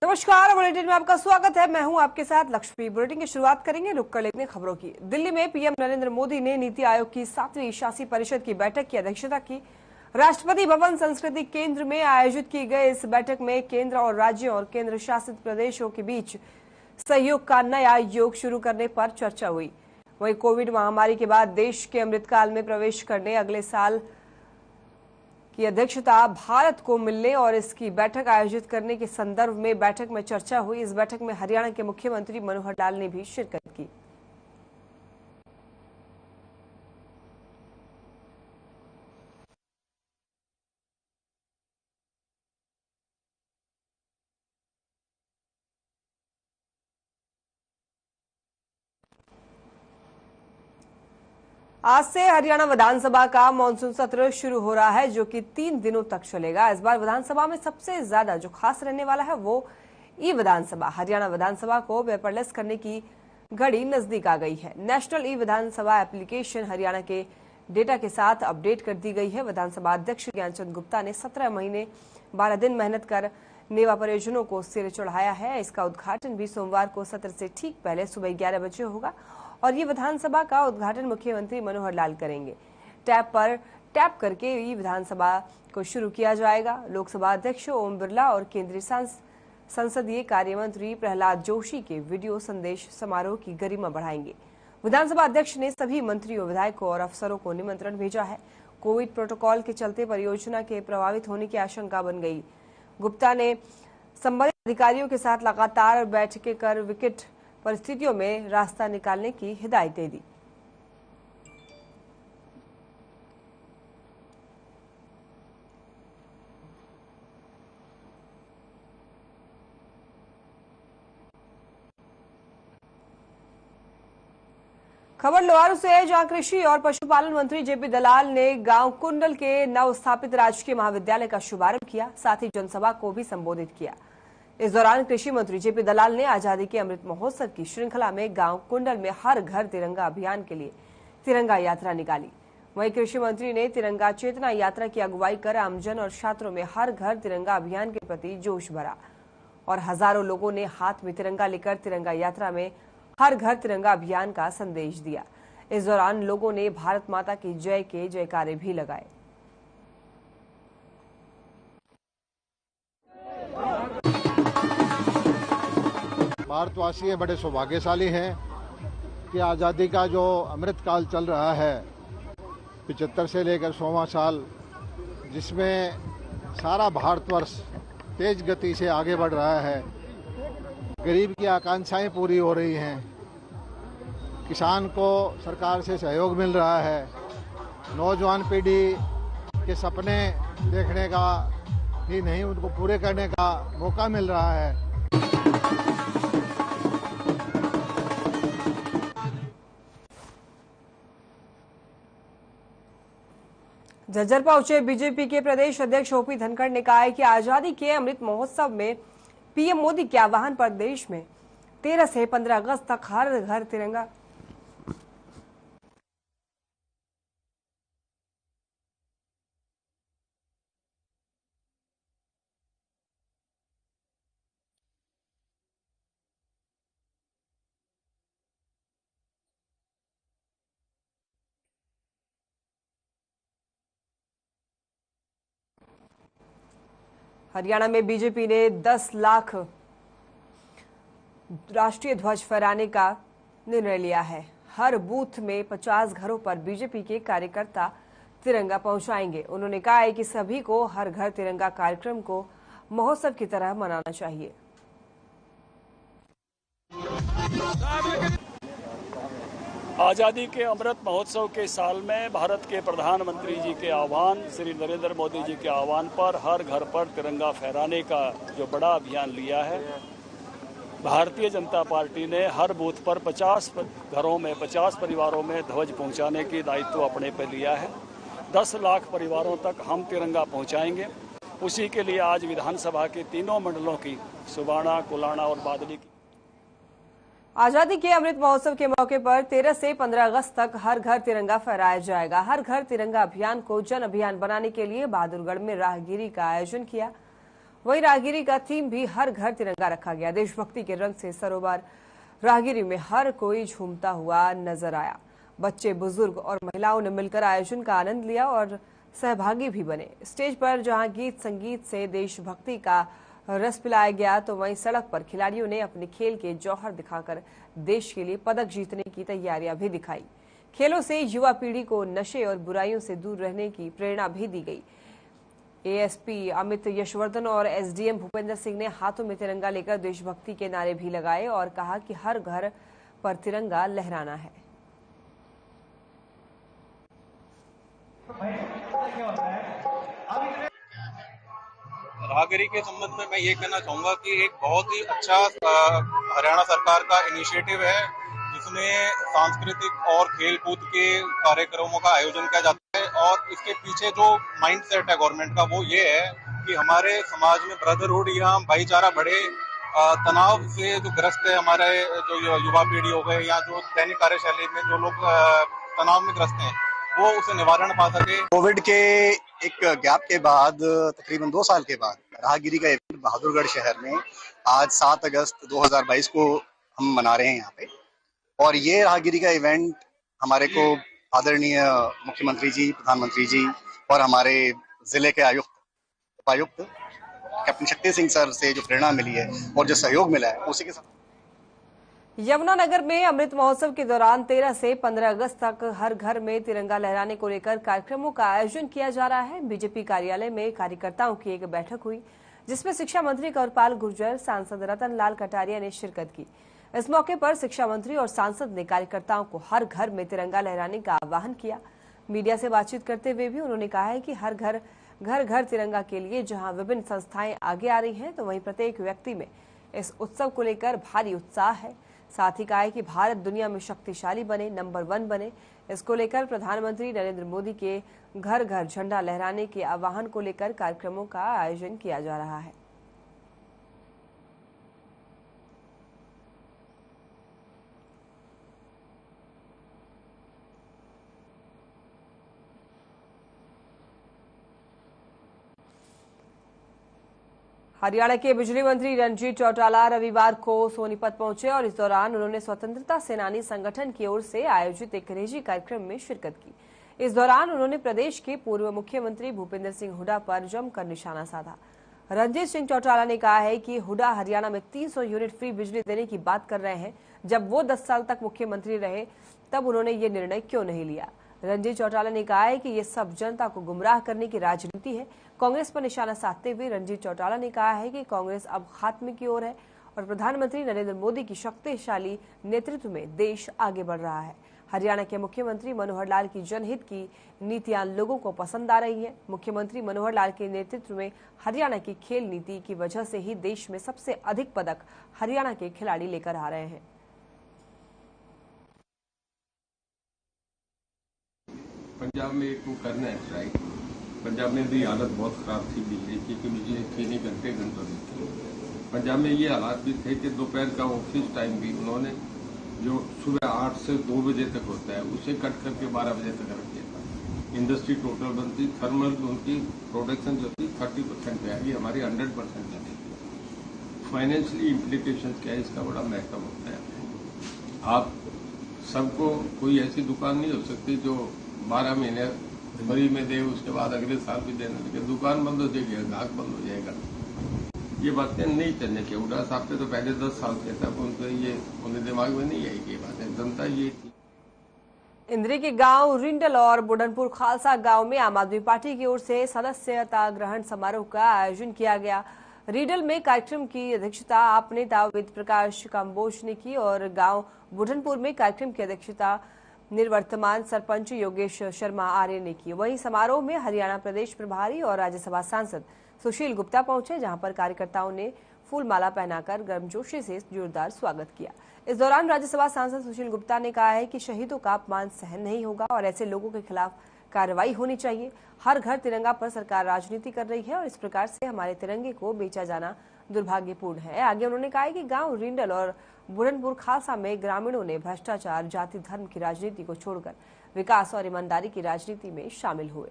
नमस्कार, बुलेटिन में आपका स्वागत है। मैं हूं आपके साथ लक्ष्मी। बुलेटिन की शुरुआत करेंगे रुक कर लेते हैं खबरों की। दिल्ली में पीएम नरेंद्र मोदी ने नीति आयोग की 7वीं शासी परिषद की बैठक की अध्यक्षता की। राष्ट्रपति भवन संस्कृति केंद्र में आयोजित की गई इस बैठक में केंद्र और राज्यों और केंद्र शासित प्रदेशों के बीच सहयोग का नया योग शुरू करने पर चर्चा हुई। वहीं कोविड महामारी के बाद देश के अमृतकाल में प्रवेश करने अगले साल की अध्यक्षता भारत को मिलने और इसकी बैठक आयोजित करने के संदर्भ में बैठक में चर्चा हुई। इस बैठक में हरियाणा के मुख्यमंत्री मनोहर लाल ने भी शिरकत की। आज से हरियाणा विधानसभा का मानसून सत्र शुरू हो रहा है, जो कि 3 दिनों तक चलेगा। इस बार विधानसभा में सबसे ज्यादा जो खास रहने वाला है वो ई विधानसभा। हरियाणा विधानसभा को पेपरलेस करने की घड़ी नजदीक आ गई है। नेशनल ई विधानसभा एप्लीकेशन हरियाणा के डेटा के साथ अपडेट कर दी गई है। विधानसभा अध्यक्ष ज्ञानचंद गुप्ता ने 17 महीने 12 दिन मेहनत कर नेवा परियोजनाओं को सिरे चढ़ाया है। इसका उद्घाटन भी सोमवार को सत्र से ठीक पहले सुबह 11 बजे होगा और ये विधानसभा का उद्घाटन मुख्यमंत्री मनोहर लाल करेंगे। टैब पर टैप करके ये विधानसभा को शुरू किया जाएगा। लोकसभा अध्यक्ष ओम बिरला और केंद्रीय संसदीय कार्य मंत्री प्रहलाद जोशी के वीडियो संदेश समारोह की गरिमा बढ़ाएंगे। विधानसभा अध्यक्ष ने सभी मंत्रियों, विधायकों और अफसरों को निमंत्रण भेजा है। कोविड प्रोटोकॉल के चलते परियोजना के प्रभावित होने की आशंका बन गई। गुप्ता ने संबंधित अधिकारियों के साथ लगातार बैठकें कर विकट परिस्थितियों में रास्ता निकालने की हिदायतें दी। खबर लोहारू से है, जहां कृषि और पशुपालन मंत्री जेपी दलाल ने गांव कुंडल के नव स्थापित राजकीय महाविद्यालय का शुभारंभ किया, साथ ही जनसभा को भी संबोधित किया। इस दौरान कृषि मंत्री जेपी दलाल ने आजादी के अमृत महोत्सव की श्रृंखला में गांव कुंडल में हर घर तिरंगा अभियान के लिए तिरंगा यात्रा निकाली। वहीं कृषि मंत्री ने तिरंगा चेतना यात्रा की अगुवाई कर आमजन और छात्रों में हर घर तिरंगा अभियान के प्रति जोश भरा और हजारों लोगों ने हाथ में तिरंगा लेकर तिरंगा यात्रा में हर घर तिरंगा अभियान का संदेश दिया। इस दौरान लोगों ने भारत माता की जय के जयकारे भी लगाए। भारतवासी बड़े सौभाग्यशाली हैं कि आज़ादी का जो अमृतकाल चल रहा है 75 से लेकर 100वां साल, जिसमें सारा भारतवर्ष तेज गति से आगे बढ़ रहा है। गरीब की आकांक्षाएं पूरी हो रही हैं, किसान को सरकार से सहयोग मिल रहा है, नौजवान पीढ़ी के सपने देखने का ही नहीं उनको पूरे करने का मौका मिल रहा है। झज्जर पहुंचे बीजेपी के प्रदेश अध्यक्ष ओपी धनखड़ ने कहा है कि आजादी के अमृत महोत्सव में पीएम मोदी के आह्वान पर देश में 13 से 15 अगस्त तक हर घर तिरंगा हरियाणा में बीजेपी ने 10 लाख राष्ट्रीय ध्वज फहराने का निर्णय लिया है। हर बूथ में 50 घरों पर बीजेपी के कार्यकर्ता तिरंगा पहुंचाएंगे। उन्होंने कहा है कि सभी को हर घर तिरंगा कार्यक्रम को महोत्सव की तरह मनाना चाहिए। आज़ादी के अमृत महोत्सव के साल में भारत के प्रधानमंत्री जी के आह्वान, श्री नरेंद्र मोदी जी के आह्वान पर हर घर पर तिरंगा फहराने का जो बड़ा अभियान लिया है, भारतीय जनता पार्टी ने हर बूथ पर 50 घरों में 50 परिवारों में ध्वज पहुंचाने की दायित्व अपने पर लिया है। 10 लाख परिवारों तक हम तिरंगा पहुंचाएंगे। उसी के लिए आज विधानसभा के तीनों मंडलों की सुबाना, कुलाणा और बादली की आजादी के अमृत महोत्सव के मौके पर 13 से 15 अगस्त तक हर घर तिरंगा फहराया जाएगा। हर घर तिरंगा अभियान को जन अभियान बनाने के लिए बहादुरगढ़ में राहगिरी का आयोजन किया। वहीं राहगिरी का थीम भी हर घर तिरंगा रखा गया। देशभक्ति के रंग से सरोवर राहगिरी में हर कोई झूमता हुआ नजर आया। बच्चे, बुजुर्ग और महिलाओं ने मिलकर आयोजन का आनंद लिया और सहभागी भी बने। स्टेज पर जहां गीत संगीत से देशभक्ति का रस पिलाया गया, तो वहीं सड़क पर खिलाड़ियों ने अपने खेल के जौहर दिखाकर देश के लिए पदक जीतने की तैयारियां भी दिखाई। खेलों से युवा पीढ़ी को नशे और बुराइयों से दूर रहने की प्रेरणा भी दी गई। एएसपी अमित यशवर्धन और एसडीएम भूपेंद्र सिंह ने हाथों में तिरंगा लेकर देशभक्ति के नारे भी लगाए और कहा कि हर घर पर तिरंगा लहराना है। राहगिरी के संबंध में मैं ये कहना चाहूंगा कि एक बहुत ही अच्छा हरियाणा सरकार का इनिशिएटिव है, जिसमें सांस्कृतिक और खेल कूद के कार्यक्रमों का आयोजन किया जाता है। और इसके पीछे जो माइंडसेट है गवर्नमेंट का, वो ये है कि हमारे समाज में ब्रदरहुड या भाईचारा बढ़े। तनाव से जो ग्रस्त है हमारे जो युवा पीढ़ी हो गए या जो दैनिक कार्यशैली में जो लोग तनाव में ग्रस्त हैं, वो उसे निवारण पा सके। कोविड के एक गैप के बाद तकरीबन 2 साल के बाद राहगिरी का इवेंट बहादुरगढ़ शहर में आज 7 अगस्त 2022 को हम मना रहे हैं यहाँ पे। और ये राहगिरी का इवेंट हमारे को आदरणीय मुख्यमंत्री जी, प्रधानमंत्री जी और हमारे जिले के उपायुक्त कैप्टन शक्ति सिंह सर से जो प्रेरणा मिली है और जो सहयोग मिला है, उसी के साथ यमुनानगर में अमृत महोत्सव के दौरान 13 से 15 अगस्त तक हर घर में तिरंगा लहराने को लेकर कार्यक्रमों का आयोजन किया जा रहा है। बीजेपी कार्यालय में कार्यकर्ताओं की एक बैठक हुई, जिसमें शिक्षा मंत्री कंवरपाल गुर्जर, सांसद रतन लाल कटारिया ने शिरकत की। इस मौके पर शिक्षा मंत्री और सांसद ने कार्यकर्ताओं को हर घर में तिरंगा लहराने का आह्वान किया। मीडिया से बातचीत करते हुए भी उन्होंने कहा है कि हर घर घर तिरंगा के लिए जहां विभिन्न संस्थाएं आगे आ रही हैं, तो वहीं प्रत्येक व्यक्ति में इस उत्सव को लेकर भारी उत्साह है। साथ ही कहा है कि भारत दुनिया में शक्तिशाली बने, नंबर 1 बने। इसको लेकर प्रधानमंत्री नरेंद्र मोदी के घर घर झंडा लहराने के आह्वान को लेकर कार्यक्रमों का आयोजन किया जा रहा है। हरियाणा के बिजली मंत्री रणजीत चौटाला रविवार को सोनीपत पहुंचे और इस दौरान उन्होंने स्वतंत्रता सेनानी संगठन की ओर से आयोजित एक निजी कार्यक्रम में शिरकत की। इस दौरान उन्होंने प्रदेश के पूर्व मुख्यमंत्री भूपेंद्र सिंह हुड्डा पर जमकर निशाना साधा। रणजीत सिंह चौटाला ने कहा है कि हुड्डा हरियाणा में 300 यूनिट फ्री बिजली देने की बात कर रहे हैं। जब वो 10 साल तक मुख्यमंत्री रहे, तब उन्होंने ये निर्णय क्यों नहीं लिया। रणजीत चौटाला ने कहा है कि ये सब जनता को गुमराह करने की राजनीति है। कांग्रेस पर निशाना साधते हुए रणजीत चौटाला ने कहा है कि कांग्रेस अब खात्मे की ओर है और प्रधानमंत्री नरेंद्र मोदी की शक्तिशाली नेतृत्व में देश आगे बढ़ रहा है। हरियाणा के मुख्यमंत्री मनोहर लाल की जनहित की नीतियां लोगों को पसंद आ रही हैं। मुख्यमंत्री मनोहर लाल के नेतृत्व में हरियाणा की खेल नीति की वजह से ही देश में सबसे अधिक पदक हरियाणा के खिलाड़ी लेकर आ रहे हैं। पंजाब में एक वो करना है स्ट्राइक। पंजाब में भी हालत बहुत खराब थी बिजली की, कि बिजली 3 घंटों दी थी। पंजाब में ये हालात भी थे कि दोपहर का ऑफिस टाइम भी उन्होंने जो सुबह 8 से 2 बजे तक होता है, उसे कट करके 12 बजे तक रख दिया था। इंडस्ट्री टोटल बंद थी। थर्मल उनकी प्रोडक्शन जो थी 30% पे आई, हमारी 100% जाती थी। फाइनेंशियली इम्प्लीकेशन क्या है, इसका बड़ा महत्व होता है। आप सबको कोई ऐसी दुकान नहीं हो सकती जो 12 महीने फ्री में दे, उसके बाद अगले साल भी देने लगे। दुकान बंद हो जाएगी, ग्राहक बंद हो जाएगा। ये बातें नहीं चलने के। हुड्डा साहब पे तो पहले 10 साल से था, उनको ये उन्हें दिमाग में नहीं आई ये बातें। जनता ये थी। इंद्री के गांव रिंडल और बुढ़नपुर खालसा गांव में आम आदमी पार्टी की ओर से सदस्यता ग्रहण समारोह का आयोजन किया गया। रिडल में कार्यक्रम की अध्यक्षता आप नेता वेद प्रकाश काम्बोज ने की और गांव बुढ़नपुर में कार्यक्रम की अध्यक्षता निवर्तमान सरपंच योगेश शर्मा आर्य ने की। वहीं समारोह में हरियाणा प्रदेश प्रभारी और राज्यसभा सांसद सुशील गुप्ता पहुंचे, जहां पर कार्यकर्ताओं ने फूलमाला पहनाकर गर्मजोशी से जोरदार स्वागत किया। इस दौरान राज्यसभा सांसद सुशील गुप्ता ने कहा है कि शहीदों का अपमान सहन नहीं होगा और ऐसे लोगों के खिलाफ कार्रवाई होनी चाहिए। हर घर तिरंगा पर सरकार राजनीति कर रही है और इस प्रकार से हमारे तिरंगे को बेचा जाना दुर्भाग्यपूर्ण है। आगे उन्होंने कहा कि गांव रिंडल और बुढ़नपुर खालसा में ग्रामीणों ने भ्रष्टाचार, जाति धर्म की राजनीति को छोड़कर विकास और ईमानदारी की राजनीति में शामिल हुए।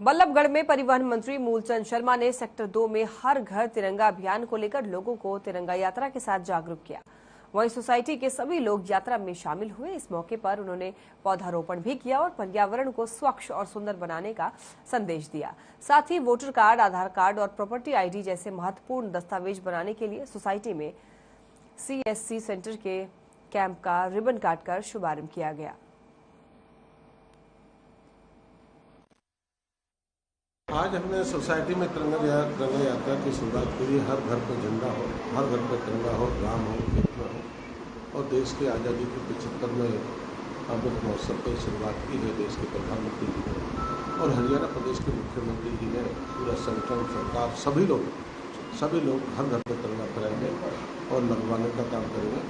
बल्लभगढ़ में परिवहन मंत्री मूलचंद शर्मा ने सेक्टर 2 में हर घर तिरंगा अभियान को लेकर लोगों को तिरंगा यात्रा के साथ जागरूक किया। वहीं सोसाइटी के सभी लोग यात्रा में शामिल हुए। इस मौके पर उन्होंने पौधारोपण भी किया और पर्यावरण को स्वच्छ और सुंदर बनाने का संदेश दिया। साथ ही वोटर कार्ड, आधार कार्ड और प्रॉपर्टी आईडी जैसे महत्वपूर्ण दस्तावेज बनाने के लिए सोसाइटी में CSC सेंटर के कैंप का रिबन काटकर शुभारंभ किया गया। आज हमने सोसाइटी में तिरंगा यात्रा की शुरुआत की। हर घर पर झंडा हो, हर घर पर तिरंगा हो, ग्राम हो, खेत में हो, और देश की आज़ादी के 75वें अमृत महोत्सव की शुरुआत की है देश के प्रधानमंत्री जी ने और हरियाणा प्रदेश के मुख्यमंत्री जी ने। पूरा संगठन, सरकार, सभी लोग हर घर पर तिरंगा फहराएंगे और लगवाने का काम करेंगे।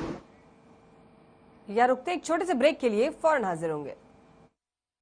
या रुकते एक छोटे से ब्रेक के लिए फौरन हाजिर होंगे।